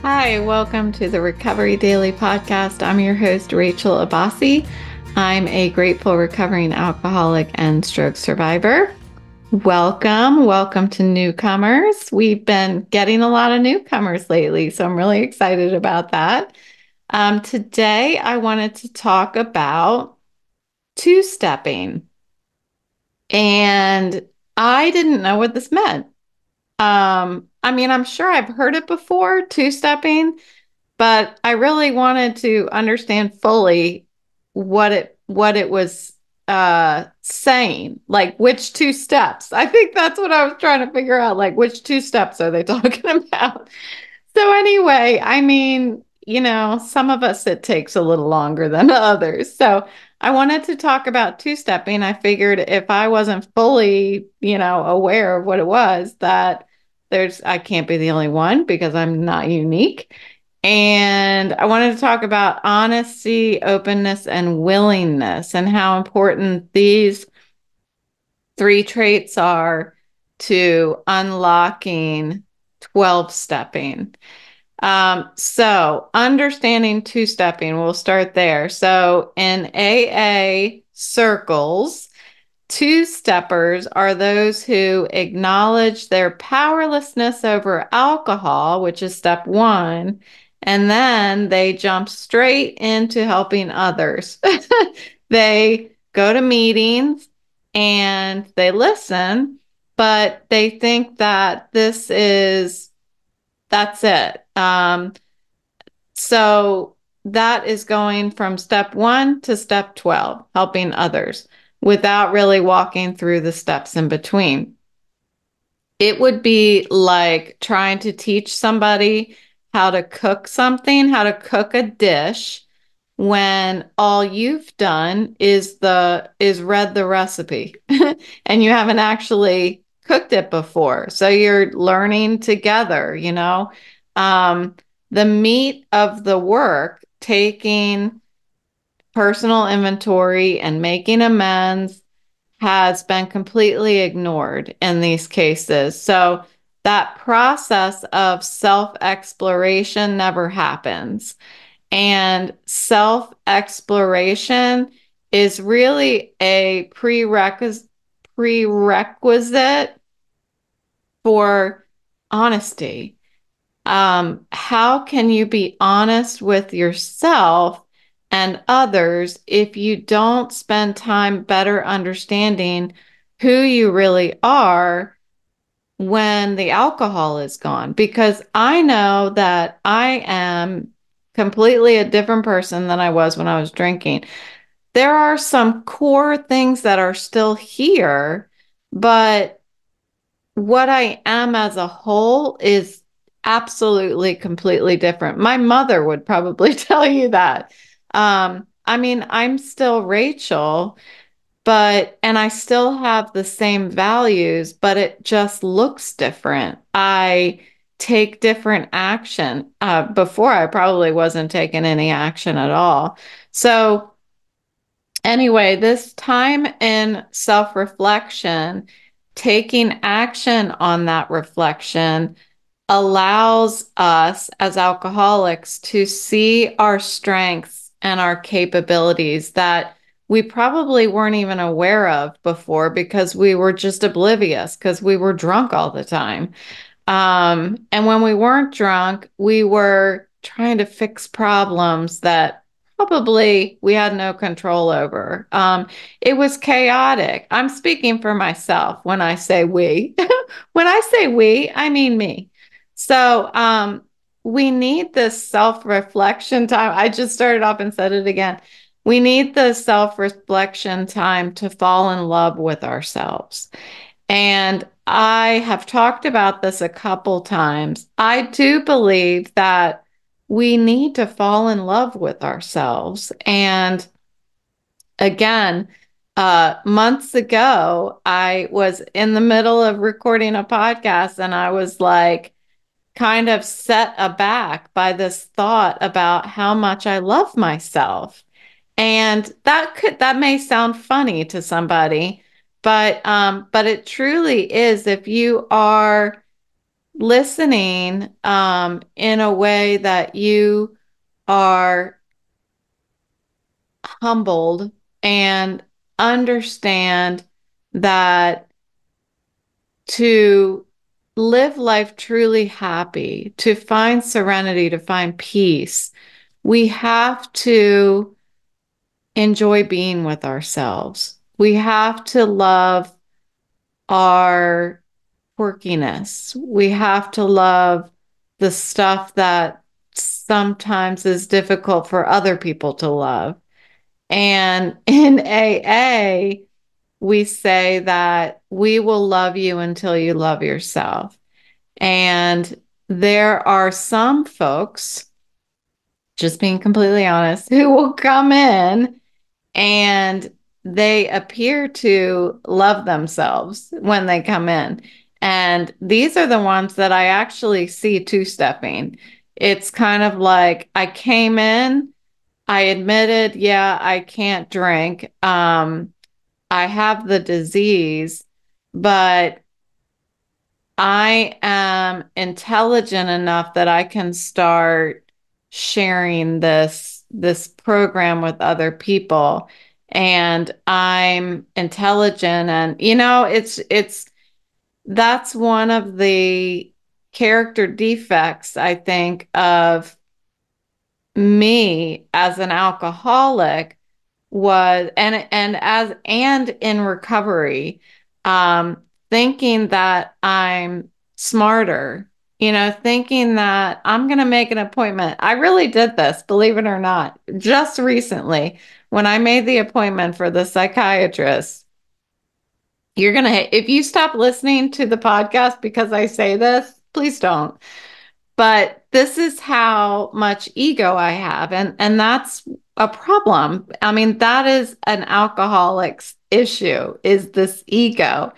Hi, welcome to the Recovery Daily Podcast. I'm your host, Rachel Abassi. I'm a grateful recovering alcoholic and stroke survivor. Welcome to newcomers. We've been getting a lot of newcomers lately, so I'm really excited about that. Today, I wanted to talk about two-stepping, and I didn't know what this meant. I'm sure I've heard it before, two-stepping, but I really wanted to understand fully what it was saying, like which two steps. I think that's what I was trying to figure out, like which two steps are they talking about? So anyway, some of us it takes a little longer than others. So I wanted to talk about two-stepping. I figured if I wasn't fully, aware of what it was, that I can't be the only one because I'm not unique. And I wanted to talk about honesty, openness, and willingness, and how important these three traits are to unlocking 12 stepping. So understanding two-stepping, we'll start there. So in AA circles, two-steppers are those who acknowledge their powerlessness over alcohol, which is step one, and then they jump straight into helping others. They go to meetings and they listen, but they think that that's it. So that is going from step one to step 12, helping others without really walking through the steps in between. It would be like trying to teach somebody how to cook something, how to cook a dish, when all you've done is read the recipe and you haven't actually cooked it before. So you're learning together. Um, the meat of the work, taking personal inventory and making amends, has been completely ignored in these cases. So that process of self-exploration never happens. And self-exploration is really a prerequisite for honesty. How can you be honest with yourself and others if you don't spend time better understanding who you really are when the alcohol is gone? Because I know that I am completely a different person than I was when I was drinking. There are some core things that are still here, but what I am as a whole is absolutely completely different. My mother would probably tell you that. I'm still Rachel, and I still have the same values, but it just looks different. I take different action. Before I probably wasn't taking any action at all. So anyway, this time in self-reflection, taking action on that reflection allows us as alcoholics to see our strengths and our capabilities that we probably weren't even aware of before because we were just oblivious because we were drunk all the time. And when we weren't drunk, we were trying to fix problems that probably we had no control over. It was chaotic. I'm speaking for myself when I say we. When I say we, I mean me. So we need this self-reflection time. I just started off and said it again. We need the self-reflection time to fall in love with ourselves. And I have talked about this a couple times. I do believe that we need to fall in love with ourselves. And again, months ago, I was in the middle of recording a podcast and I was like, kind of set aback by this thought about how much I love myself. And that may sound funny to somebody, but it truly is. If you are listening in a way that you are humbled and understand that to live life truly happy, to find serenity, to find peace, we have to enjoy being with ourselves. We have to love our quirkiness. We have to love the stuff that sometimes is difficult for other people to love. And in AA, we say that we will love you until you love yourself. And there are some folks, just being completely honest, who will come in and they appear to love themselves when they come in. And these are the ones that I actually see two-stepping. It's kind of like I came in, I admitted, yeah, I can't drink. I have the disease, but I am intelligent enough that I can start sharing this program with other people. And I'm intelligent, and it's that's one of the character defects, I think, of me as an alcoholic was and in recovery, um thinking that I'm smarter, thinking that I'm going to make an appointment. I really did this, believe it or not, just recently when I made the appointment for the psychiatrist. You're going to, if you stop listening to the podcast because I say this, please don't. But this is how much ego I have. And that's a problem. I mean, that is an alcoholic's issue, is this ego.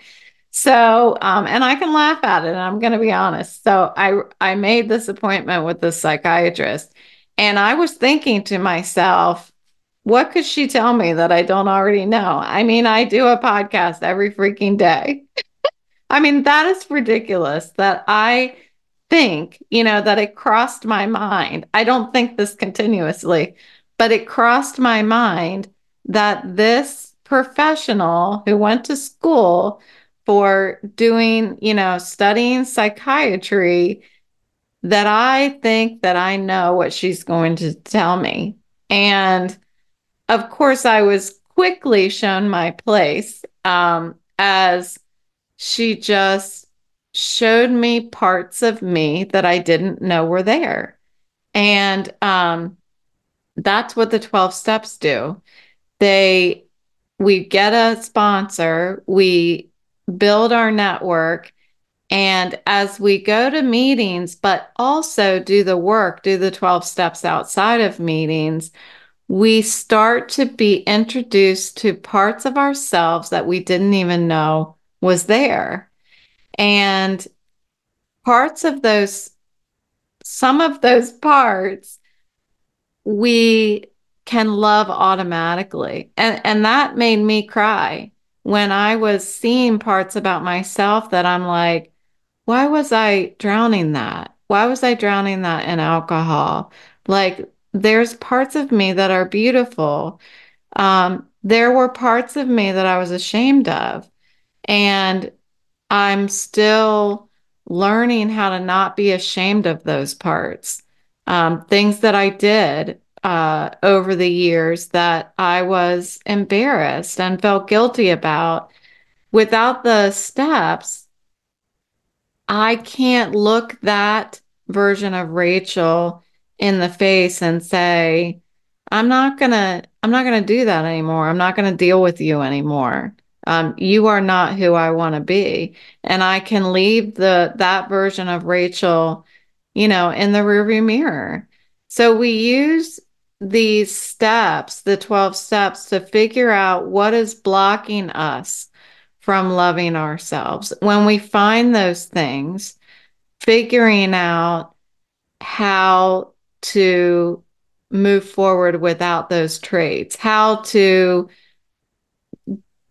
So, and I can laugh at it, and I'm going to be honest. So I made this appointment with the psychiatrist, and I was thinking to myself, what could she tell me that I don't already know? I mean, I do a podcast every freaking day. I mean, that is ridiculous that I think, that it crossed my mind. I don't think this continuously, but it crossed my mind that this professional who went to school for doing, studying psychiatry, that I think that I know what she's going to tell me. And of course, I was quickly shown my place, as she just showed me parts of me that I didn't know were there. And that's what the 12 steps do. They, we get a sponsor, we build our network, and as we go to meetings, but also do the work, do the 12 steps outside of meetings, we start to be introduced to parts of ourselves that we didn't even know was there. And parts of those, some of those parts, we can love automatically. And that made me cry when I was seeing parts about myself that I'm like, why was I drowning that? Why was I drowning that in alcohol? Like, there's parts of me that are beautiful. There were parts of me that I was ashamed of. And I'm still learning how to not be ashamed of those parts. Things that I did over the years that I was embarrassed and felt guilty about. Without the steps, I can't look that version of Rachel in the face and say, I'm not gonna do that anymore. I'm not gonna deal with you anymore. You are not who I want to be. And I can leave that version of Rachel, in the rearview mirror. So we use these steps, the 12 steps, to figure out what is blocking us from loving ourselves. When we find those things, figuring out how to move forward without those traits, how to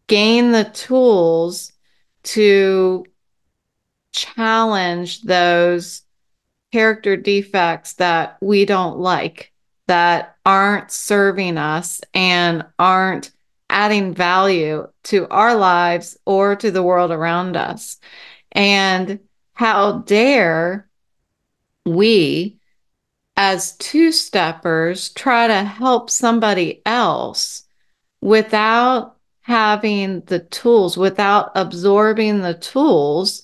gain the tools to challenge those character defects that we don't like, that aren't serving us and aren't adding value to our lives or to the world around us. And how dare we, as two-steppers, try to help somebody else without having the tools, without absorbing the tools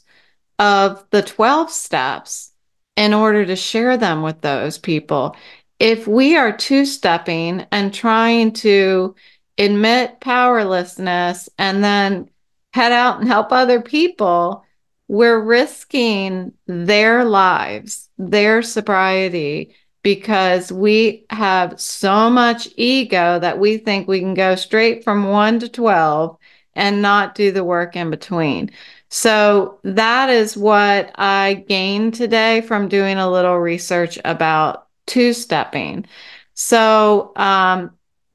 of the 12 steps in order to share them with those people. If we are two-stepping and trying to admit powerlessness and then head out and help other people, we're risking their lives, their sobriety, because we have so much ego that we think we can go straight from 1 to 12 and not do the work in between. So that is what I gained today from doing a little research about two-stepping. So,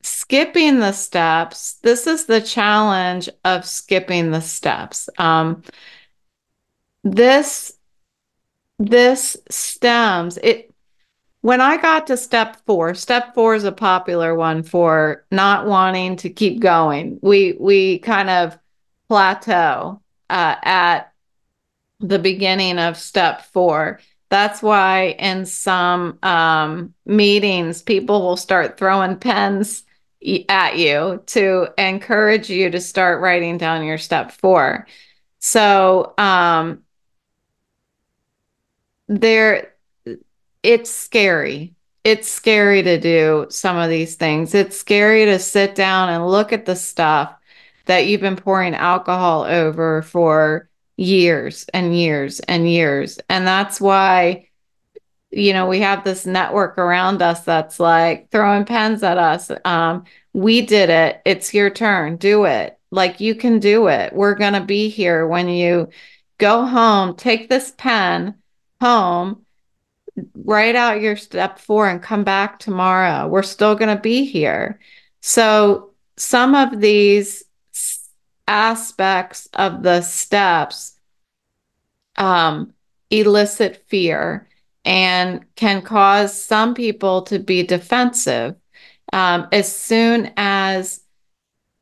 skipping the steps, this is the challenge of skipping the steps. This this stems it when I got to step four is a popular one for not wanting to keep going. We kind of plateau at the beginning of step four. That's why in some meetings, people will start throwing pens at you to encourage you to start writing down your step four. So there, it's scary. It's scary to do some of these things. It's scary to sit down and look at the stuff that you've been pouring alcohol over for years and years and years. And that's why, we have this network around us that's like throwing pens at us. We did it. It's your turn. Do it. Like, you can do it. We're going to be here when you go home. Take this pen home, write out your step four, and come back tomorrow. We're still going to be here. So some of these aspects of the steps elicit fear and can cause some people to be defensive. As soon as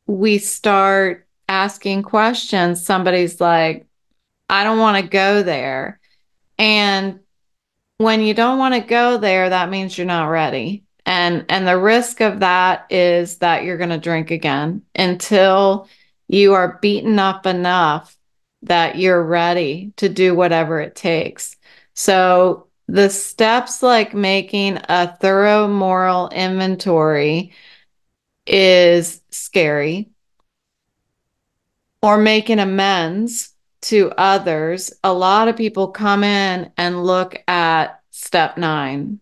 we start asking questions, somebody's like, I don't want to go there. And when you don't want to go there, that means you're not ready. And the risk of that is that you're going to drink again until you are beaten up enough that you're ready to do whatever it takes. So the steps like making a thorough moral inventory is scary, or making amends to others. A lot of people come in and look at step 9.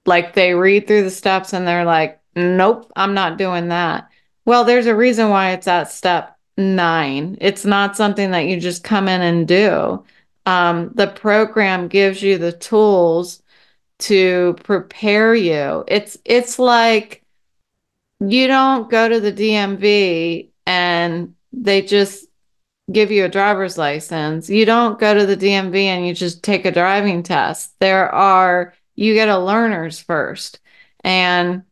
Like, they read through the steps and they're like, nope, I'm not doing that. Well, there's a reason why it's at step 9. It's not something that you just come in and do. The program gives you the tools to prepare you. It's like, you don't go to the DMV and they just give you a driver's license. You don't go to the DMV and you just take a driving test. You get a learner's first. And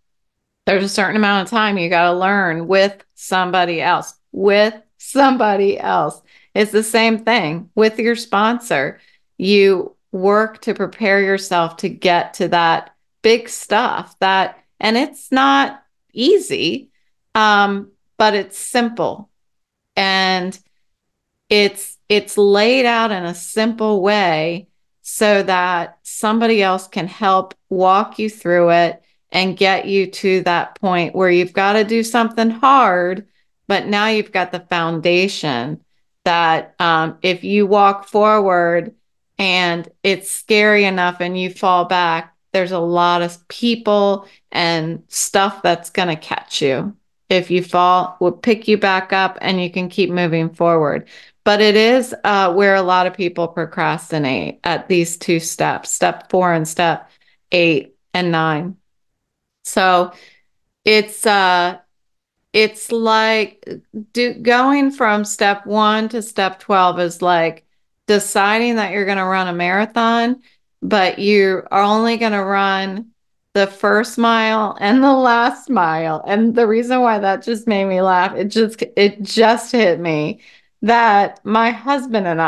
there's a certain amount of time you got to learn with somebody else. With somebody else. It's the same thing with your sponsor. You work to prepare yourself to get to that big stuff and it's not easy, but it's simple. And it's laid out in a simple way so that somebody else can help walk you through it and get you to that point where you've got to do something hard, but now you've got the foundation that if you walk forward and it's scary enough and you fall back, there's a lot of people and stuff that's going to catch you. If you fall, we'll pick you back up and you can keep moving forward. But it is where a lot of people procrastinate at these two steps, step 4 and step 8 and 9. So it's like going from step 1 to step 12 is like deciding that you're going to run a marathon, but you are only going to run the first mile and the last mile. And the reason why that just made me laugh, it just hit me that my husband and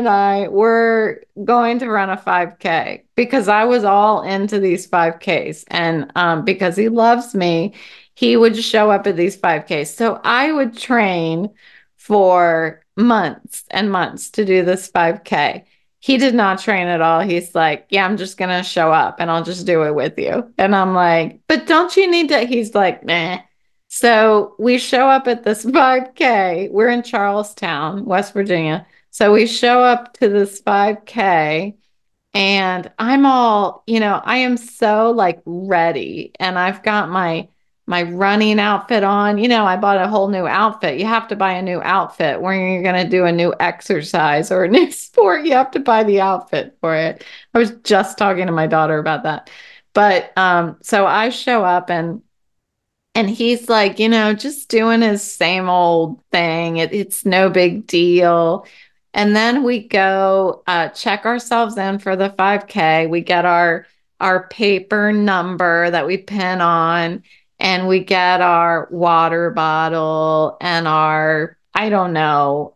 I were going to run a 5K because I was all into these 5Ks. And because he loves me, he would show up at these 5Ks. So I would train for months and months to do this 5K. He did not train at all. He's like, yeah, I'm just going to show up and I'll just do it with you. And I'm like, but don't you need to? He's like, nah. So we show up at this 5K. We're in Charlestown, West Virginia. So we show up to this 5K and I'm all, I am so like ready and I've got my running outfit on. I bought a whole new outfit. You have to buy a new outfit when you're going to do a new exercise or a new sport. You have to buy the outfit for it. I was just talking to my daughter about that. But so I show up and he's like, just doing his same old thing. It's no big deal. And then we go check ourselves in for the 5K. We get our paper number that we pin on, and we get our water bottle and our, I don't know,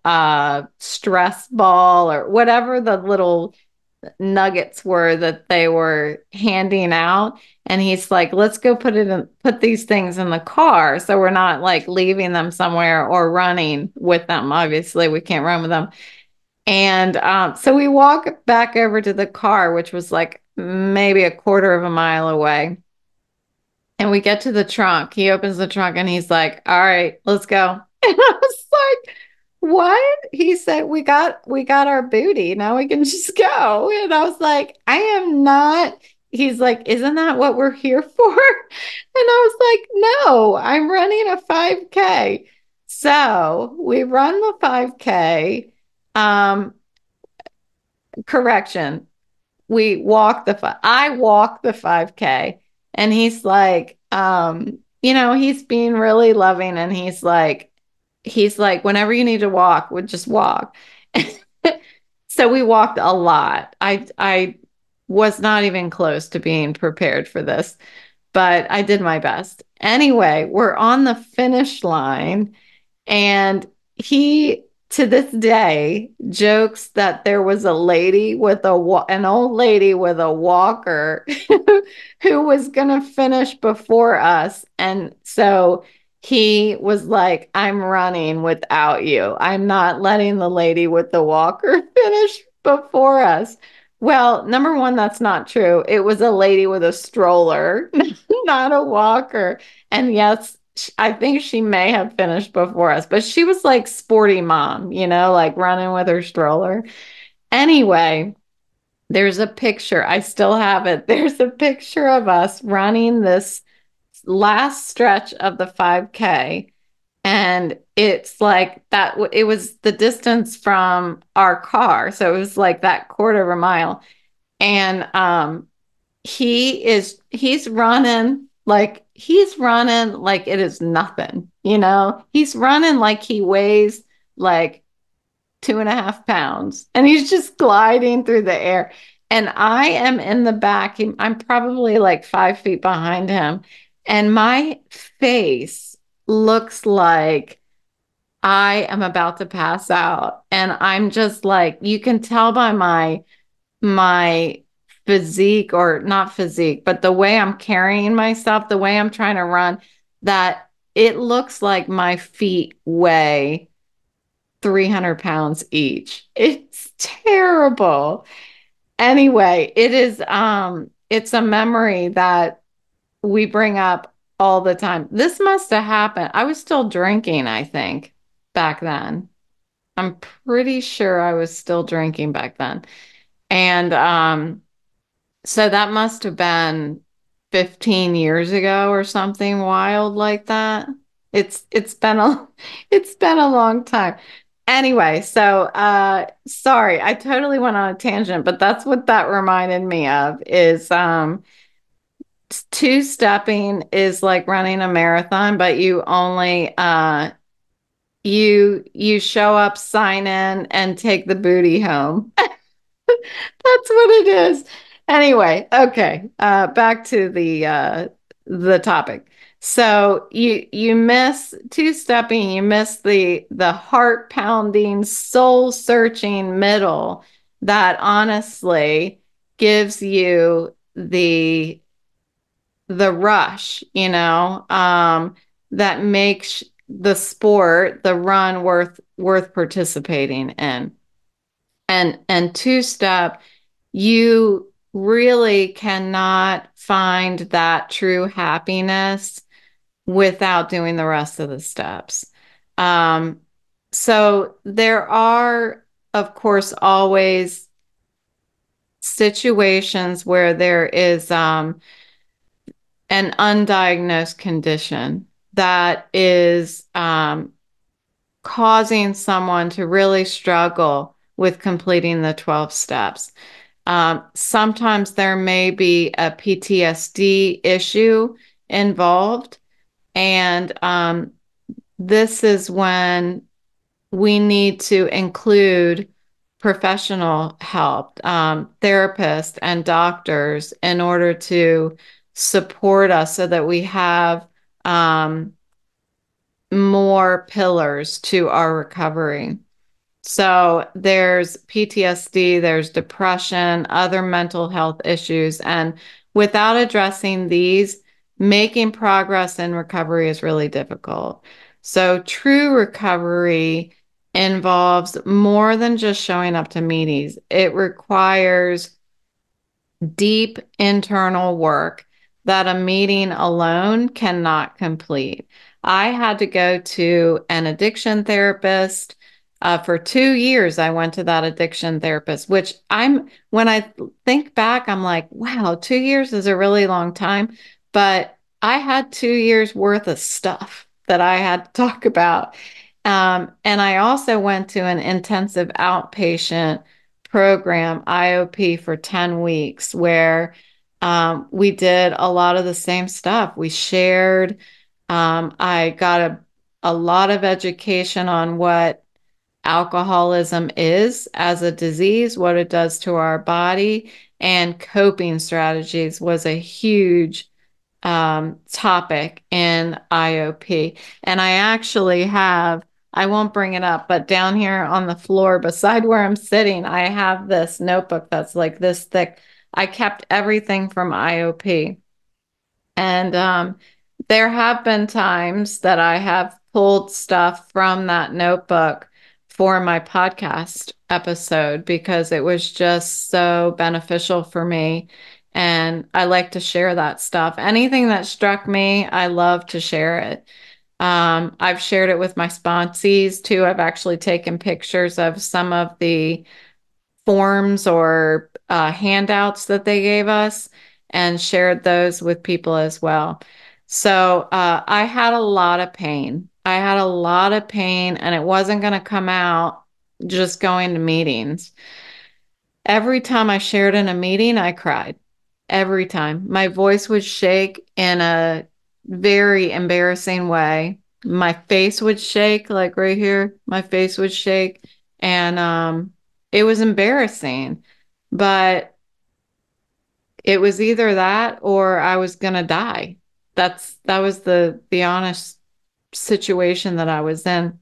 stress ball or whatever the little nuggets were that they were handing out. And he's like, let's go put these things in the car. So we're not like leaving them somewhere or running with them. Obviously, we can't run with them. And so we walk back over to the car, which was like maybe a quarter of a mile away. And we get to the trunk. He opens the trunk and he's like, all right, let's go. And I was like, what? He said, we got our booty. Now we can just go. And I was like, I am not. He's like, isn't that what we're here for? And I was like, no, I'm running a 5K. So we run the 5K. Um, Correction. I walk the 5K, and he's like, he's being really loving, and he's like, whenever you need to walk, would just walk. So we walked a lot. I was not even close to being prepared for this, but I did my best. Anyway, we're on the finish line, and he, to this day, jokes that there was a lady with an old lady with a walker who was going to finish before us. And so he was like, I'm running without you. I'm not letting the lady with the walker finish before us. Well, number one, that's not true. It was a lady with a stroller, not a walker. And yes, I think she may have finished before us, but she was like sporty mom, like running with her stroller. Anyway, there's a picture. I still have it. There's a picture of us running this last stretch of the 5K. And it's like that. It was the distance from our car. So it was like that quarter of a mile. And he's running like it is nothing. He's running like he weighs like 2.5 pounds, and he's just gliding through the air, and I am in the back. I'm probably like 5 feet behind him, and my face looks like I am about to pass out. And I'm just like, you can tell by my physique, or not physique, but the way I'm carrying myself, the way I'm trying to run, that it looks like my feet weigh 300 pounds each. It's terrible. Anyway, it's a memory that we bring up all the time. This must have happened. I was still drinking, I think, back then. I'm pretty sure I was still drinking back then. And so that must have been 15 years ago or something wild like that. It's been a it's been a long time. Anyway, so sorry, I totally went on a tangent, but that's what that reminded me of is two-stepping is like running a marathon, but you only you show up, sign in, and take the booty home. That's what it is. Anyway, okay. Back to the topic. So you miss two-stepping, you miss the heart-pounding, soul-searching middle that honestly gives you the rush, that makes the sport, the run worth participating in. And two-step, you really cannot find that true happiness without doing the rest of the steps. Um, so there are, of course, always situations where there is an undiagnosed condition that is causing someone to really struggle with completing the 12 steps. Sometimes there may be a PTSD issue involved, and this is when we need to include professional help, therapists and doctors, in order to support us so that we have more pillars to our recovery. So there's PTSD, there's depression, other mental health issues. And without addressing these, making progress in recovery is really difficult. So true recovery involves more than just showing up to meetings. It requires deep internal work that a meeting alone cannot complete. I had to go to an addiction therapist. For 2 years, I went to that addiction therapist, which when I think back, I'm like, wow, 2 years is a really long time. But I had 2 years worth of stuff that I had to talk about. And I also went to an intensive outpatient program, IOP, for 10 weeks, where we did a lot of the same stuff. We shared. I got a lot of education on what alcoholism is as a disease, what it does to our body, and coping strategies was a huge topic in IOP. And I actually have, I won't bring it up, but down here on the floor beside where I'm sitting, I have this notebook that's like this thick. I kept everything from IOP. And there have been times that I have pulled stuff from that notebook for my podcast episode because it was just so beneficial for me. And I like to share that stuff. Anything that struck me, I love to share it. I've shared it with my sponsees too. I've actually taken pictures of some of the forms or handouts that they gave us and shared those with people as well. So I had a lot of pain. I had a lot of pain, and it wasn't going to come out just going to meetings. Every time I shared in a meeting, I cried. Every time. My voice would shake in a very embarrassing way. My face would shake, like right here. My face would shake. And it was embarrassing. But it was either that or I was gonna die. That was the honest situation that I was in.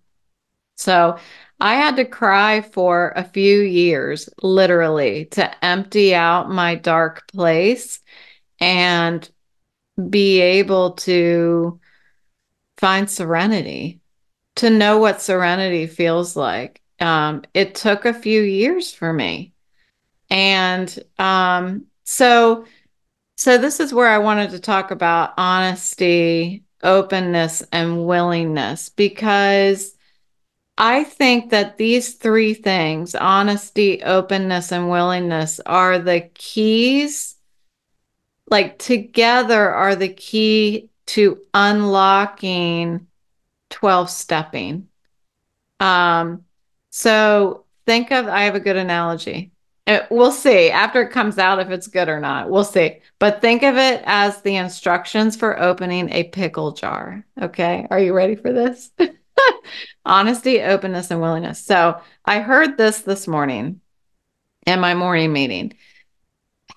So I had to cry for a few years, literally, to empty out my dark place and be able to find serenity, to know what serenity feels like. It took a few years for me. And so this is where I wanted to talk about honesty, openness, and willingness, because I think that these three things, honesty, openness, and willingness, are the keys, like together are the key to unlocking 12 stepping. Um, so think of, I have a good analogy. We'll see after it comes out if it's good or not. We'll see. But think of it as the instructions for opening a pickle jar. Okay. Are you ready for this? Honesty, openness, and willingness. So I heard this morning in my morning meeting.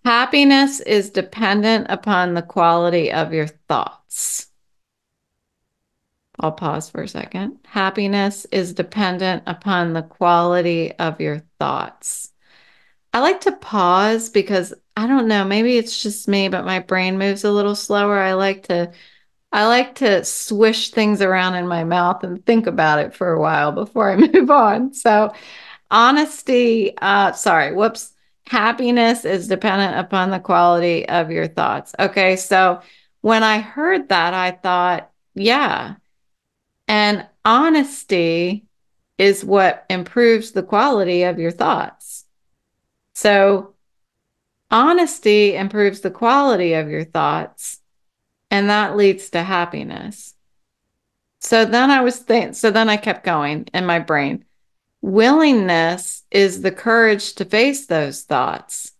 Happiness is dependent upon the quality of your thoughts. I'll pause for a second. Happiness is dependent upon the quality of your thoughts. I like to pause because I don't know, maybe it's just me, but my brain moves a little slower. I like to swish things around in my mouth and think about it for a while before I move on. So honesty, sorry, whoops. Happiness is dependent upon the quality of your thoughts. Okay, so when I heard that, I thought, yeah. And honesty is what improves the quality of your thoughts. So honesty improves the quality of your thoughts, and that leads to happiness. So then I kept going in my brain. Willingness is the courage to face those thoughts.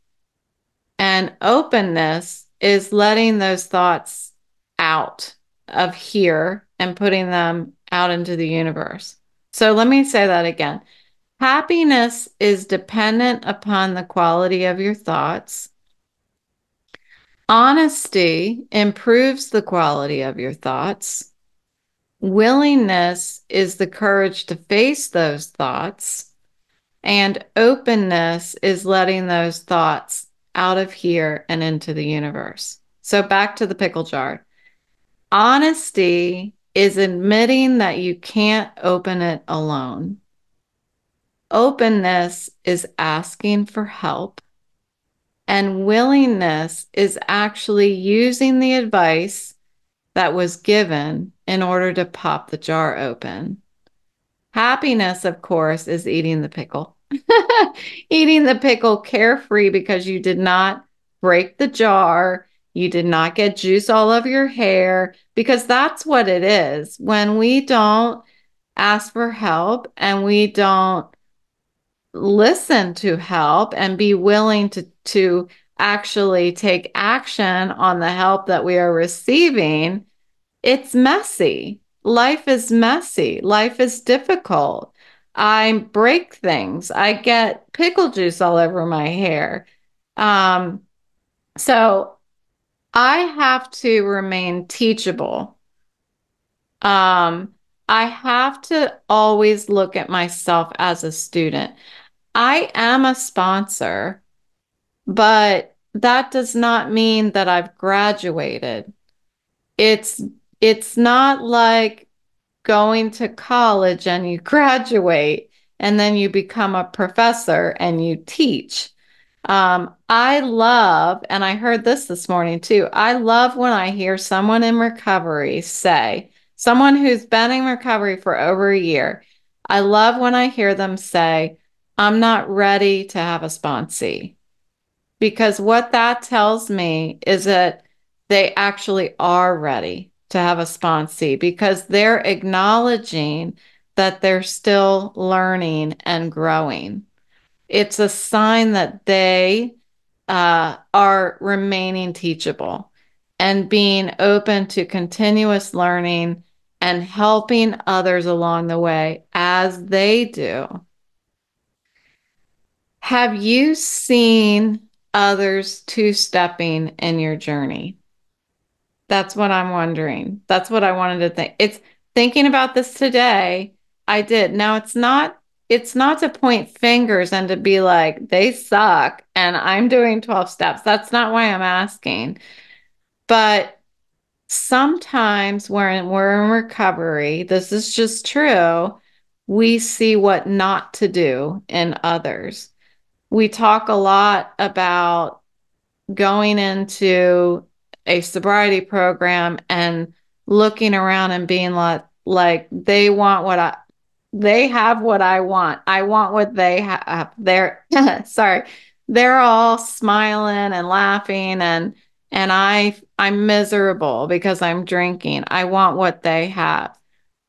And openness is letting those thoughts out of here and putting them out into the universe. So let me say that again. Happiness is dependent upon the quality of your thoughts. Honesty improves the quality of your thoughts. Willingness is the courage to face those thoughts. And openness is letting those thoughts out of here and into the universe. So back to the pickle jar. Honesty is admitting that you can't open it alone. Openness is asking for help. And willingness is actually using the advice that was given in order to pop the jar open. Happiness, of course, is eating the pickle. Eating the pickle carefree because you did not break the jar. You did not get juice all over your hair, because that's what it is. When we don't ask for help and we don't listen to help and be willing to actually take action on the help that we are receiving, it's messy. Life is messy. Life is difficult. I break things. I get pickle juice all over my hair. Um, so I have to remain teachable. Um, I have to always look at myself as a student. I am a sponsor, but that does not mean that I've graduated. It's it's not like going to college and you graduate and then you become a professor and you teach. I love, and I heard this morning too, I love when I hear someone in recovery say, someone who's been in recovery for over a year, I love when I hear them say, I'm not ready to have a sponsee. Because what that tells me is that they actually are ready to have a sponsee, because they're acknowledging that they're still learning and growing. It's a sign that they are remaining teachable and being open to continuous learning and helping others along the way as they do. Have you seen others two-stepping in your journey? That's what I'm wondering. That's what I wanted to think. It's thinking about this today. I did. Now it's not to point fingers and to be like, they suck and I'm doing 12 steps. That's not why I'm asking. But sometimes when we're in recovery, this is just true, we see what not to do in others. We talk a lot about going into a sobriety program and looking around and being like they want what they have what I want. I want what they have. They're sorry. They're all smiling and laughing and I'm miserable because I'm drinking. I want what they have.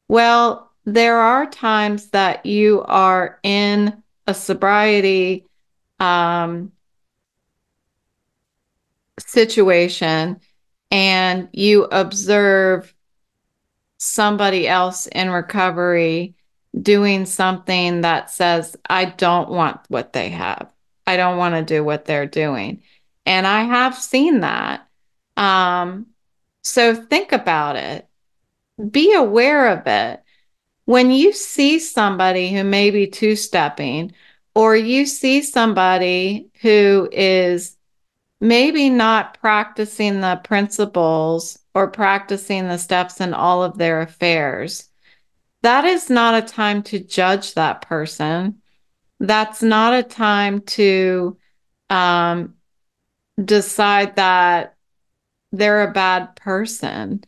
Well, there are times that you are in a sobriety um, situation and you observe somebody else in recovery doing something that says, I don't want what they have. I don't want to do what they're doing. And I have seen that. Um, so think about it. Be aware of it. When you see somebody who may be two-stepping, or you see somebody who is maybe not practicing the principles or practicing the steps in all of their affairs, that is not a time to judge that person. That's not a time to um, decide that they're a bad person.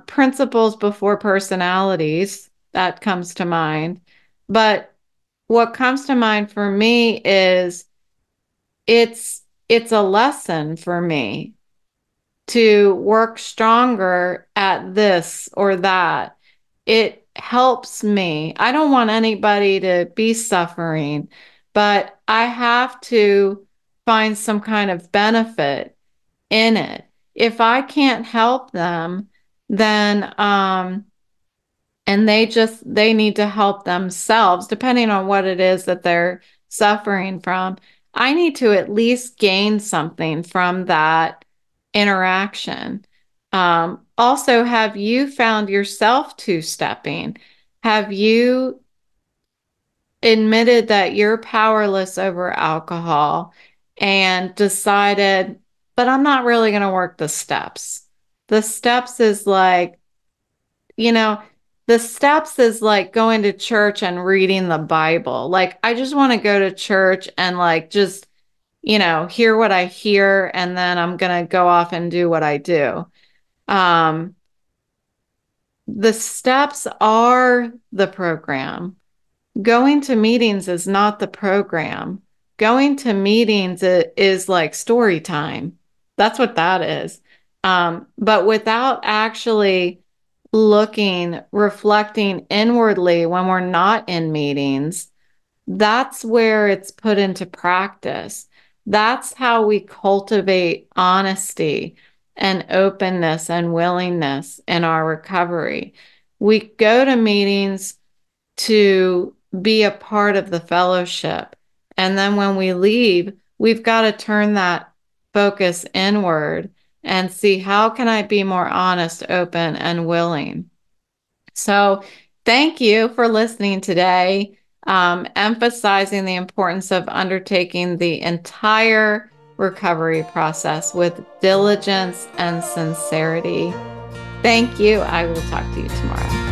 Principles before personalities, that comes to mind. But what comes to mind for me is it's a lesson for me to work stronger at this or that. It helps me. I don't want anybody to be suffering, but I have to find some kind of benefit in it. If I can't help them, then and they need to help themselves, depending on what it is that they're suffering from. I need to at least gain something from that interaction. Also, have you found yourself two-stepping? Have you admitted that you're powerless over alcohol and decided, but I'm not really going to work the steps? The steps is like, you know, the steps is like going to church and reading the Bible. Like, I just want to go to church and like just, hear what I hear, and then I'm going to go off and do what I do. Um, the steps are the program. Going to meetings is not the program. Going to meetings is like story time. That's what that is. But without actually looking, reflecting inwardly when we're not in meetings, that's where it's put into practice. That's how we cultivate honesty and openness and willingness in our recovery. We go to meetings to be a part of the fellowship. And then when we leave, we've got to turn that focus inward and see, how can I be more honest, open, and willing? So thank you for listening today, emphasizing the importance of undertaking the entire recovery process with diligence and sincerity. Thank you. I will talk to you tomorrow.